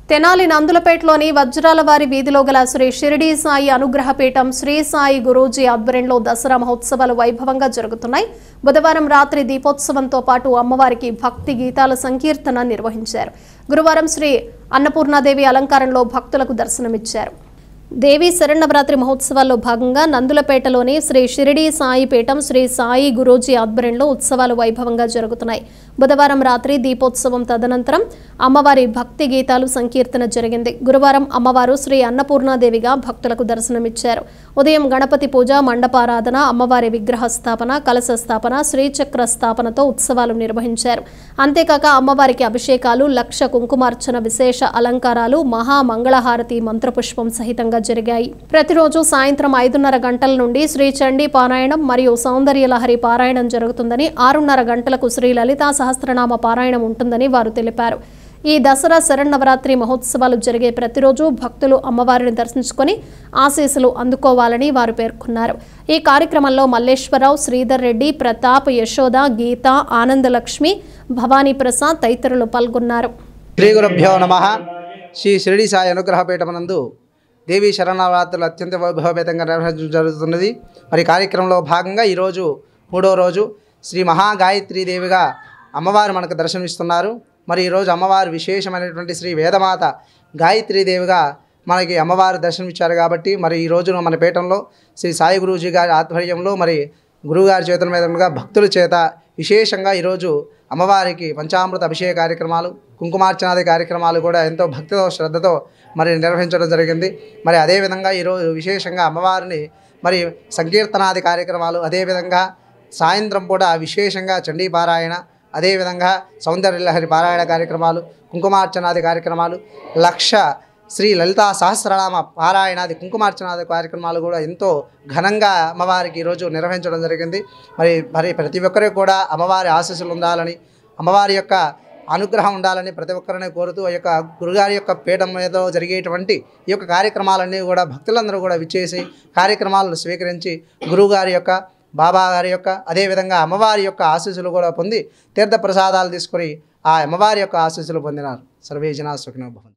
తెనాలి నందులపేటలోని వజ్రాలవారి వీధిలో గల శ్రీ షిరిడి సాయి అనుగ్రహపీఠం శ్రీ సాయి గురూజీ ఆధ్వర్యంలో దసరా మహోత్సవాలు వైభవంగా జరుగుతున్నాయి. బుధవారం రాత్రి దీపోత్సవంతో పాటు అమ్మవారికి భక్తి గీతాల సంకీర్తన నిర్వహించారు. గురువారం శ్రీ అన్నపూర్ణాదేవి అలంకారంలో భక్తులకు దర్శనమిచ్చారు. దేవి శరన్నవరాత్రి మహోత్సవాల్లో భాగంగా నందులపేటలోని శ్రీ షిరిడి సాయి పీఠం శ్రీ సాయి గురూజీ ఆధ్వర్యంలో ఉత్సవాలు వైభవంగా జరుగుతున్నాయి. బుధవారం రాత్రి దీపోత్సవం తదనంతరం అమ్మవారి భక్తి గీతాలు సంకీర్తన జరిగింది. గురువారం అమ్మవారు శ్రీ అన్నపూర్ణాదేవిగా భక్తులకు దర్శనమిచ్చారు. ఉదయం గణపతి పూజ, మండపారాధన, అమ్మవారి విగ్రహ స్థాపన, కలశ స్థాపన, శ్రీచక్ర స్థాపనతో ఉత్సవాలు నిర్వహించారు. అంతేకాక అమ్మవారికి అభిషేకాలు, లక్ష కుంకుమార్చన, విశేష అలంకారాలు, మహామంగళహారతి, మంత్రపుష్పం సహితంగా జరిగాయి. ప్రతిరోజు సాయంత్రం 5:30 గంటల నుండి శ్రీ చండీ పారాయణం మరియు సౌందర్య లహరి పారాయణం జరుగుతుందని, 6:30 గంటలకు శ్రీ లలితా సహస్రనామ పారాయణం ఉంటుందని వారు తెలిపారు. ఈ దసరా శరన్నవరాత్రి మహోత్సవాలు జరిగే ప్రతిరోజు భక్తులు అమ్మవారిని దర్శించుకొని ఆశీస్సులు అందుకోవాలని వారు పేర్కొన్నారు. ఈ కార్యక్రమంలో మల్లేశ్వరరావు, శ్రీధర్ రెడ్డి, ప్రతాప్, యశోద, గీత, ఆనందలక్ష్మి, భవానీ ప్రసాద్ తదితరులు పాల్గొన్నారు. శ్రీ గురుభ్యో నమః. శ్రీ షిరిడి సాయి అనుగ్రహపీఠమనందు దేవీ శరణవరాత్రులు అత్యంత వైభవపేతంగా నిర్వహించడం జరుగుతున్నది. మరి కార్యక్రమంలో భాగంగా ఈరోజు 3వ రోజు శ్రీ మహాగాయత్రీదేవిగా అమ్మవారు మనకు దర్శనమిస్తున్నారు. మరి ఈరోజు అమ్మవారు విశేషమైనటువంటి శ్రీ వేదమాత గాయత్రీదేవిగా మనకి అమ్మవారు దర్శనమిచ్చారు. కాబట్టి మరి ఈ రోజున మన పీఠంలో శ్రీ సాయి గురూజీ గారి ఆధ్వర్యంలో మరి గురువుగారి చేతుల మీదుగా భక్తుల చేత విశేషంగా ఈరోజు అమ్మవారికి పంచామృత అభిషేక కార్యక్రమాలు, కుంకుమార్చనాది కార్యక్రమాలు కూడా ఎంతో భక్తితో శ్రద్ధతో మరి నిర్వహించడం జరిగింది. మరి అదేవిధంగా ఈరోజు విశేషంగా అమ్మవారిని మరి సంకీర్తనాది కార్యక్రమాలు, అదేవిధంగా సాయంత్రం కూడా విశేషంగా చండీ పారాయణ, అదేవిధంగా సౌందర్యలహరి పారాయణ కార్యక్రమాలు, కుంకుమార్చనాది కార్యక్రమాలు, లక్ష శ్రీ లలితా సహస్రనామ పారాయణాది కుంకుమార్చనాది కార్యక్రమాలు కూడా ఎంతో ఘనంగా అమ్మవారికి ఈరోజు నిర్వహించడం జరిగింది. మరి ప్రతి ఒక్కరికి కూడా అమ్మవారి ఆశీస్సులు ఉండాలని, అమ్మవారి యొక్క అనుగ్రహం ఉండాలని ప్రతి ఒక్కరిని కోరుతూ ఈ యొక్క గురుగారి యొక్క పీఠం మీద జరిగేటువంటి ఈ యొక్క కార్యక్రమాలన్నీ కూడా భక్తులందరూ కూడా విచ్చేసి కార్యక్రమాలను స్వీకరించి గురువుగారి యొక్క, బాబా గారి యొక్క, అదేవిధంగా అమ్మవారి యొక్క ఆశీస్సులు కూడా పొంది తీర్థప్రసాదాలు తీసుకొని ఆ అమ్మవారి యొక్క ఆశీస్సులు పొందినారు. సర్వే జనా సుఖినో భవంతు.